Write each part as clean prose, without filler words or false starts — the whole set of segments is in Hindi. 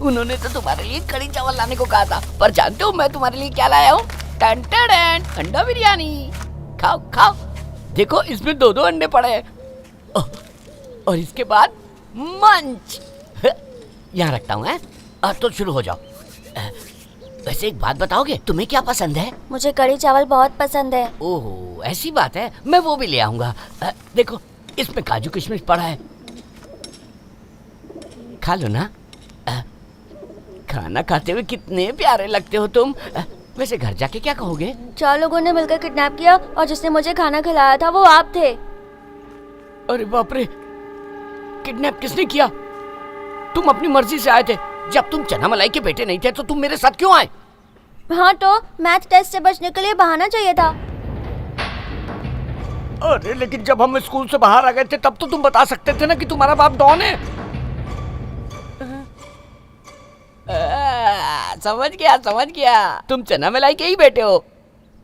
उन्होंने तो तुम्हारे लिए कड़ी चावल लाने को कहा था, पर जानते हो मैं तुम्हारे लिए क्या लाया हूँ? टन टन अंडा बिरयानी। खाओ खाओ, देखो इसमें 2-2 अंडे पड़े हैं। और इसके बाद मंच यहाँ रखता हूँ। तो शुरू हो जाओ। वैसे एक बात बताओगे, तुम्हें क्या पसंद है? मुझे कड़ी चावल बहुत पसंद है। ओह ऐसी बात है, मैं वो भी ले आऊंगा। देखो इसमें काजू किशमिश पड़ा है, खा लो ना। खाना खाते हुए कितने प्यारे लगते हो तुम। वैसे घर जाके क्या कहोगे? 4 लोगों ने मिलकर किडनैप किया और जिसने मुझे खाना खिलाया था वो आप थे। अरे बाप रे, किडनैप किसने किया? तुम अपनी मर्जी से आए थे। जब तुम चना मलाई के बेटे नहीं थे तो तुम मेरे साथ क्यों आए? हाँ तो मैथ टेस्ट से बचने के लिए बहाना चाहिए था। अरे लेकिन जब हम स्कूल से बाहर आ गए थे तब तो तुम बता सकते थे ना कि तुम्हारा बाप डॉन है। समझ गया, तुम चना मलाई के ही बेटे हो।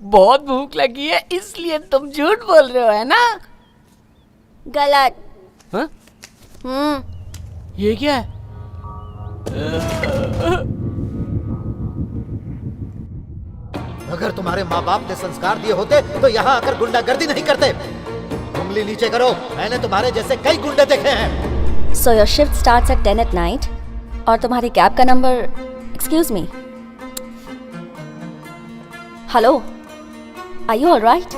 बहुत भूख लगी है इसलिए तुम झूठ बोल रहे हो, है ना? गलत। हाँ? ये क्या है? अगर तुम्हारे माँ बाप ने संस्कार दिए होते तो यहाँ आकर गुंडागर्दी नहीं करते। उंगली नीचे करो, मैंने तुम्हारे जैसे कई गुंडे देखे हैं। So your shift starts at 10 at night और तुम्हारी कैब का number, excuse me, hello, are you alright?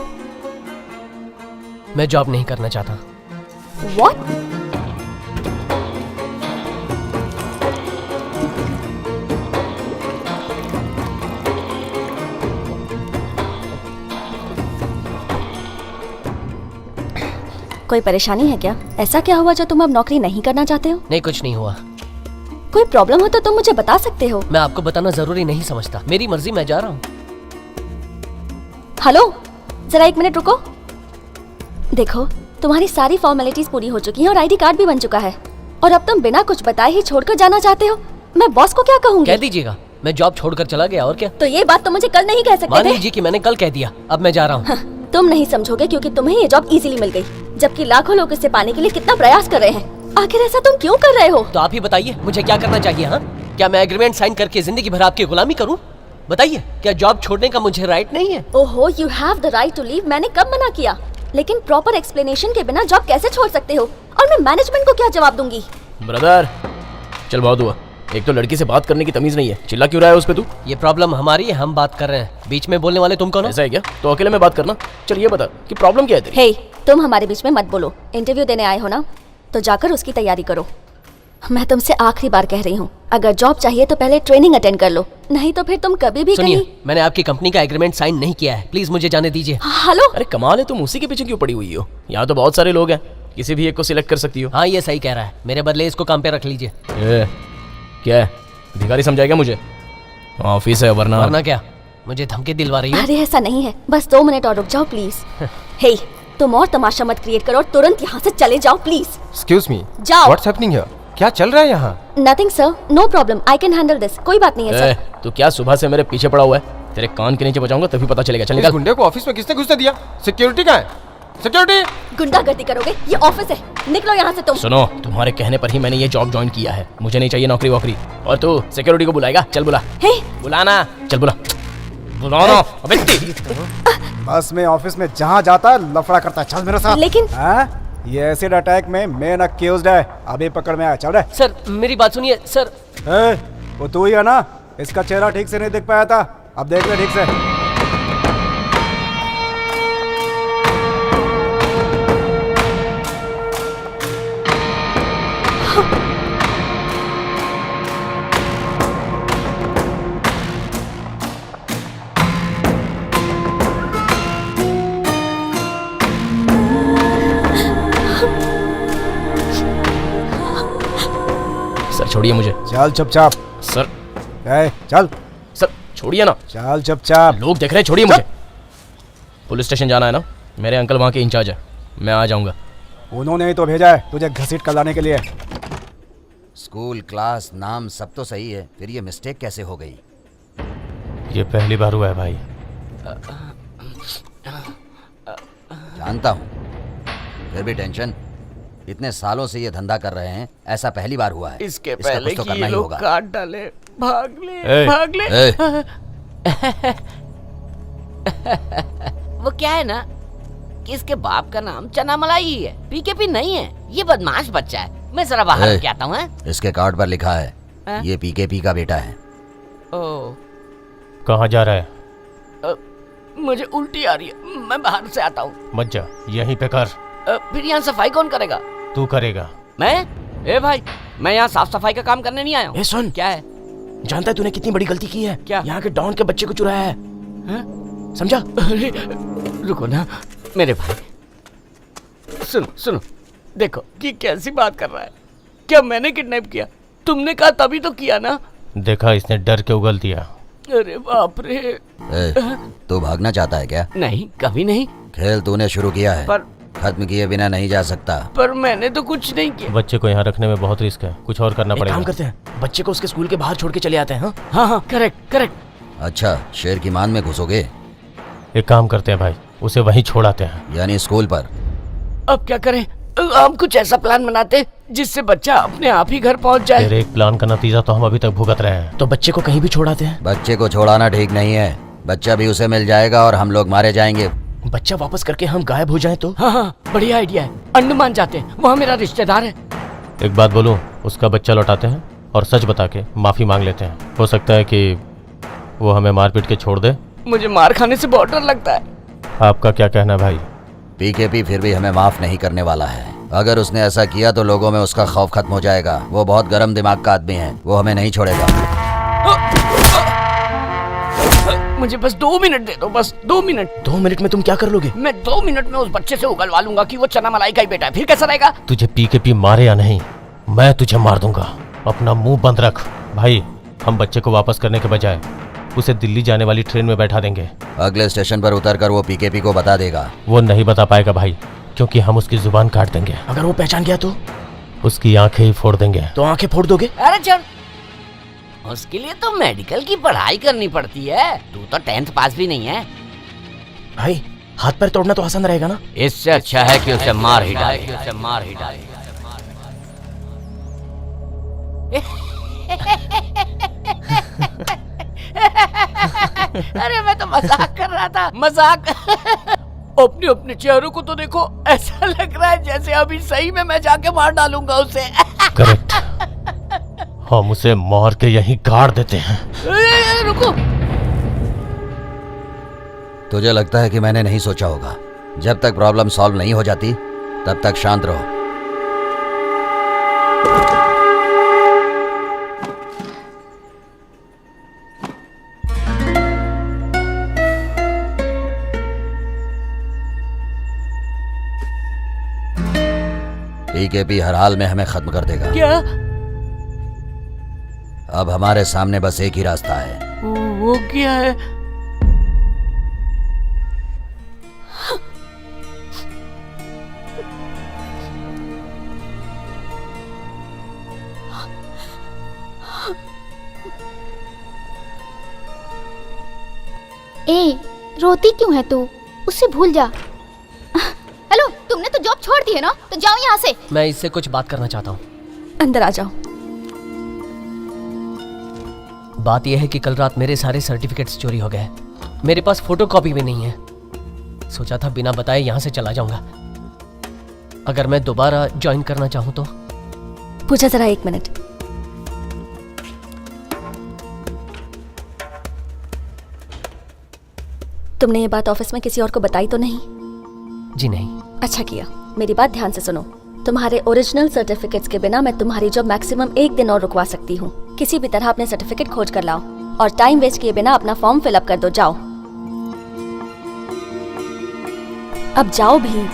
मैं जॉब नहीं करना चाहता। What? कोई परेशानी है क्या? ऐसा क्या हुआ जो तुम अब नौकरी नहीं करना चाहते हो? नहीं, कुछ नहीं हुआ। कोई प्रॉब्लम हो तो तुम मुझे बता सकते हो। मैं आपको बताना जरूरी नहीं समझता, मेरी मर्जी, मैं जा रहा हूँ। हेलो, जरा 1 मिनट रुको। देखो, तुम्हारी सारी फॉर्मेलिटीज पूरी हो चुकी हैं और आईडी कार्ड भी बन चुका है और अब तुम बिना कुछ बताए ही छोड़कर जाना चाहते हो। मैं बॉस को क्या कहूँगी? कह दीजिएगा मैं जॉब छोड़कर चला गया, और क्या? तो ये बात तो मुझे कल नहीं कह सकते मान थे। लीजिए कि मैंने कल कह दिया, अब मैं जा रहा हूँ। तुम नहीं समझोगे क्योंकि तुम्हें ये जॉब इजीली मिल गई, जबकि लाखों लोग इसे पाने के लिए कितना प्रयास कर रहे हैं। आखिर ऐसा तुम क्यों कर रहे हो? तो आप ही बताइए मुझे क्या करना चाहिए? हाँ, क्या मैं एग्रीमेंट साइन करके जिंदगी भर आपकी गुलामी करूं? बताइए, क्या जॉब छोड़ने का मुझे राइट नहीं है? ओहो, you have the right to leave. मैंने कब मना किया? लेकिन प्रॉपर एक्सप्लेनेशन के बिना जॉब कैसे छोड़ सकते हो? और मैं मैनेजमेंट को क्या जवाब दूंगी? ब्रदर, चल बहुत हुआ। एक तो लड़की से बात करने की तमीज नहीं है, चिल्ला क्यों रहा है उस पे तू? ये प्रॉब्लम हमारी है, हम बात कर रहे हैं, बीच में बोलने वाले तुम कौन हो? ऐसा है क्या? तो अकेले में बात करना। चल ये बता कि प्रॉब्लम क्या है तेरी? हे, तुम हमारे बीच में मत बोलो। इंटरव्यू देने आए हो ना, तो जाकर उसकी तैयारी करो। मैं तुमसे आखिरी बार कह रही हूँ, अगर जॉब चाहिए तो पहले ट्रेनिंग अटेंड कर लो, नहीं तो फिर तुम कभी भी सुनिए, कहीं। मैंने आपकी कंपनी का एग्रीमेंट साइन नहीं किया है, प्लीज मुझे जाने दीजिए। हेलो, अरे कमाल है, तुम उसी के पीछे क्यों पड़ी हुई हो? यहाँ तो बहुत सारे लोग हैं, किसी भी एक को सिलेक्ट कर सकती हो। हाँ ये सही कह रहा है, मेरे बदले इसको काम पे रख लीजिए। क्या है, भिखारी समझाएगा मुझे? ऑफिस है वरना। वरना क्या, मुझे धमकी दिलवा रही हो? अरे ऐसा नहीं है, बस 2 मिनट और रुक जाओ प्लीज। हे, तुम और तमाशा मत क्रिएट करो और तुरंत यहाँ से चले जाओ प्लीज। Excuse me. जाओ। What's happening here? क्या चल रहा है यहाँ? Nothing sir, no problem, I can handle this. कोई बात नहीं है सर। तू क्या सुबह से मेरे पीछे पड़ा हुआ है? तेरे कान के नीचे बजाऊंगा तभी पता चलेगा। चल इस निकल। गुंडे को ऑफिस में किसने घुसने दिया? सिक्योरिटी कहाँ है? सिक्योरिटी! गुंडागर्दी करोगे? ये ऑफिस है, निकलो यहाँ से तुम। सुनो, तुम्हारे कहने पर ही मैंने ये जॉब ज्वाइन किया है, मुझे नहीं चाहिए नौकरी वोकरी। और तू सिक्योरिटी को बुलाएगा? चल बुला। हे, बुलाना, चल बुला। बुलाना। अबे बस में ऑफिस में जहाँ जाता है लफड़ा करता है। चल मेरे साथ। लेकिन ये एसिड अटैक में मेन अक्यूज्ड है, अभी पकड़ में आया। चल रहे। सर मेरी बात सुनिए सर। वो तू ही है ना? इसका चेहरा ठीक से नहीं दिख पाया था, अब देख ले ठीक से। सर छोड़िए मुझे। चल चुपचाप। सर। चल। सर छोड़िए ना। चल चुपचाप। लोग देख रहे हैं, छोड़िए मुझे। पुलिस स्टेशन जाना है ना? मेरे अंकल वहाँ के इंचार्ज है, मैं आ जाऊँगा। उन्होंने ही तो भेजा है तुझे घसीट कर लाने के लिए। स्कूल, क्लास, नाम सब तो सही है, फिर ये मिस्टेक कैसे हो गई? ये पहली बार हुआ है भाई। जानता हूँ, फिर भी टेंशन। इतने सालों से ये धंधा कर रहे हैं, ऐसा पहली बार हुआ है। इसके इसका पहले कुछ तो कि करना ये ही लोग होगा। काट डाले। भाग ले, ए, भाग ले। ए, वो क्या है ना कि इसके बाप का नाम चना मलाई ही है, पीकेपी नहीं है। ये बदमाश बच्चा है। मैं जरा बाहर ए, क्या आता हूँ। इसके कार्ड पर लिखा है हाँ? ये पीकेपी का बेटा है। ओ, कहाँ जा रहा है? मुझे उल्टी आ रही है, मैं बाहर से आता हूँ। मत जा, यहीं पे कर। फिर यहाँ सफाई कौन करेगा? तू करेगा। मैं? ए भाई, मैं यहाँ साफ सफाई का काम करने नहीं आया हूँ। ए सुन, क्या है? जानता है तूने कितनी बड़ी गलती की है? क्या? यहाँ के डॉन के बच्चे को चुराया है। हाँ? समझा? अरे रुको ना मेरे भाई, सुनो सुनो, देखो कि कैसी बात कर रहा है। क्या मैंने किडनैप किया? तुमने कहा तभी तो किया ना। देखा, इसने डर के उगल दिया। अरे बाप रे। ए, तू भागना चाहता है क्या? नहीं, कभी नहीं। खेल तूने शुरू किया है, पर खत्म किए बिना नहीं जा सकता। पर मैंने तो कुछ नहीं किया। बच्चे को यहाँ रखने में बहुत रिस्क है, कुछ और करना पड़ेगा। काम करते हैं, बच्चे को उसके स्कूल के बाहर छोड़ के चले आते हैं। हाँ हाँ हाँ, करेक्ट करेक्ट। अच्छा, शेर की मान में घुसोगे? एक काम करते हैं भाई, उसे वहीं छोड़ आते हैं। यानी स्कूल पर? अब क्या करें? हम कुछ ऐसा प्लान बनाते जिससे बच्चा अपने आप ही घर पहुंच जाए। तेरे एक प्लान का नतीजा तो हम अभी तक भुगत रहे हैं। तो बच्चे को कहीं भी छोड़ाते हैं। बच्चे को छोड़ाना ठीक नहीं है। बच्चा भी उसे मिल जाएगा और हम लोग मारे जाएंगे। बच्चा वापस करके हम गायब हो जाएं तो? हाँ हाँ, बढ़िया आइडिया है। अंडमान जाते हैं, वहाँ मेरा रिश्तेदार है। एक बात बोलूं, उसका बच्चा लौटाते हैं और सच बता के माफी मांग लेते हैं। हो सकता है कि वो हमें मार पीट के छोड़ दे। मुझे मार खाने से बहुत डर लगता है। आपका क्या कहना है भाई? पीकेपी फिर भी हमें माफ नहीं करने वाला है। अगर उसने ऐसा किया तो लोगों में उसका खौफ खत्म हो जाएगा। वो बहुत गर्म दिमाग का आदमी है, वो हमें नहीं छोड़ेगा। मुझे बस 2 मिनट दे दो, बस 2 मिनट। 2 मिनट में तुम क्या कर लोगे? मैं 2 मिनट में उस बच्चे से उगलवा लूंगा कि वो चना मलाई का ही बेटा है। फिर कैसा रहेगा? तुझे पीकेपी मारे या नहीं, मैं तुझे मार दूंगा। अपना मुंह बंद रख भाई। हम बच्चे को वापस करने के बजाय उसे दिल्ली जाने वाली ट्रेन में बैठा देंगे। अगले स्टेशन पर उतरकर वो पीकेपी को बता देगा। वो नहीं बता पाएगा भाई, क्योंकि हम उसकी जुबान काट देंगे। अगर वो पहचान गया तो? उसकी आंखें ही फोड़ देंगे। तो आंखें फोड़ दोगे? अरे चल, उसके लिए तो मेडिकल की पढ़ाई करनी पड़ती है। तू तो 10th पास भी नहीं है। भाई, हाथ पैर तोड़ना तो आसान रहेगा ना? इससे अच्छा है कि उसे मार ही डाले। अरे मैं तो मजाक कर रहा था, मजाक। अपने अपने चेहरों को तो देखो, ऐसा लग रहा है जैसे अभी सही में मैं जाके मार डालूंगा उसे। करेक्ट, हम उसे मार के यहीं गाड़ देते हैं। रुको, तुझे लगता है कि मैंने नहीं सोचा होगा? जब तक प्रॉब्लम सॉल्व नहीं हो जाती तब तक शांत रहो। पीकेपी हर हाल में हमें खत्म कर देगा। क्या? अब हमारे सामने बस एक ही रास्ता है। वो क्या है? ए, रोती क्यों है तू? उससे भूल जा। हेलो, तुमने तो जॉब छोड़ दी है ना, तो जाओ यहाँ से। मैं इससे कुछ बात करना चाहता हूँ। अंदर आ जाओ। बात यह है कि कल रात मेरे सारे सर्टिफिकेट्स चोरी हो गए। मेरे पास फोटोकॉपी भी नहीं है। सोचा था बिना बताए यहाँ से चला जाऊंगा। अगर मैं दोबारा ज्वाइन करना चाहूँ तो? पूजा जरा 1 मिनट। तुमने ये बात ऑफिस में किसी और को बताई तो नहीं? जी नहीं। अच्छा किया। मेरी बात ध्यान से सुनो। तुम्हारे ओरिजिनल सर्टिफिकेट्स के बिना मैं तुम्हारी जॉब मैक्सिमम 1 दिन और रुकवा सकती हूँ। किसी भी तरह अपने सर्टिफिकेट खोज कर लाओ और टाइम वेस्ट किए बिना अपना फॉर्म फिलअप कर दो। जाओ, अब जाओ भी।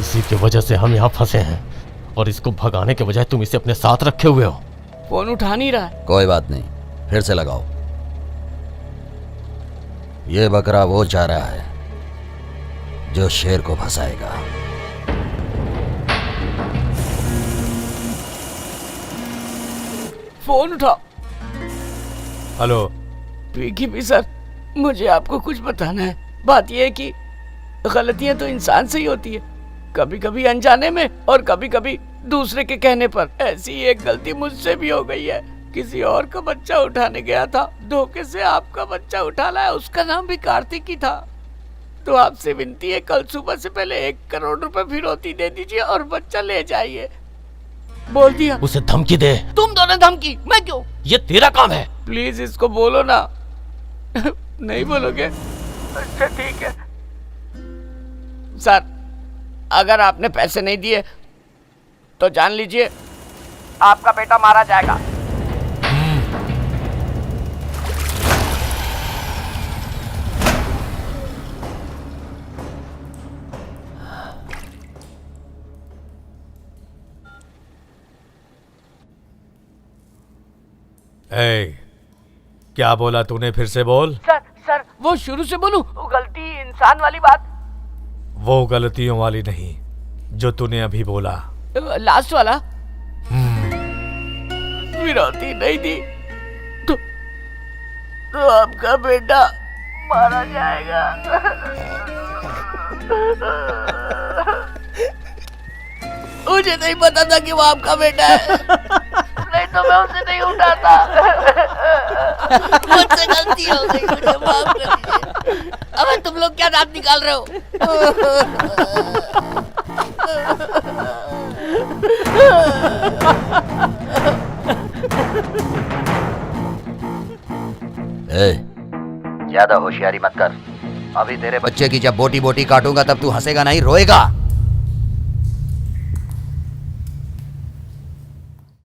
इसी की वजह से हम यहाँ फंसे हैं और इसको भगाने के बजाय तुम इसे अपने साथ रखे हुए हो। फोन उठा नहीं रहा है। कोई बात नहीं, फिर से लगाओ। ये बकरा वो चाह रहा है जो शेर को फंसाएगा। फोन उठाओ। हेलो। ट्विकी भी सर, मुझे आपको कुछ बताना है। बात यह है कि गलतियां तो इंसान से ही होती है, कभी कभी अनजाने में और कभी कभी दूसरे के कहने पर। ऐसी एक गलती मुझसे भी हो गई है। किसी और का बच्चा उठाने गया था, धोखे से आपका बच्चा उठा लाया। उसका नाम भी कार्तिक ही था। तो आपसे विनती है, कल सुबह से पहले 1 करोड़ रुपए फिरौती दे दीजिए और बच्चा ले जाइए। बोल दिया। उसे धमकी दे। तुम दोनों धमकी? मैं क्यों? ये तेरा काम है। प्लीज इसको बोलो ना। नहीं बोलोगे? अच्छा ठीक है सर, अगर आपने पैसे नहीं दिए तो जान लीजिए आपका बेटा मारा जाएगा। क्या बोला तूने? फिर से बोल। सर वो शुरू से बोलूं? गलती इंसान वाली बात। वो गलतियों वाली नहीं जो तूने अभी बोला। लास्ट वाला। फिरौती नहीं दी तो आपका बेटा मारा जाएगा। मुझे नहीं पता था कि वो आपका बेटा है, नहीं तो मैं उसे नहीं उठाता। मुझसे गलती हो गई, मुझे माफ कर दीजिए। अब तुम लोग क्या दांत निकाल रहे हो? ज्यादा होशियारी मत कर। अभी तेरे बच्चे की जब बोटी बोटी काटूंगा तब तू हंसेगा नहीं, रोएगा।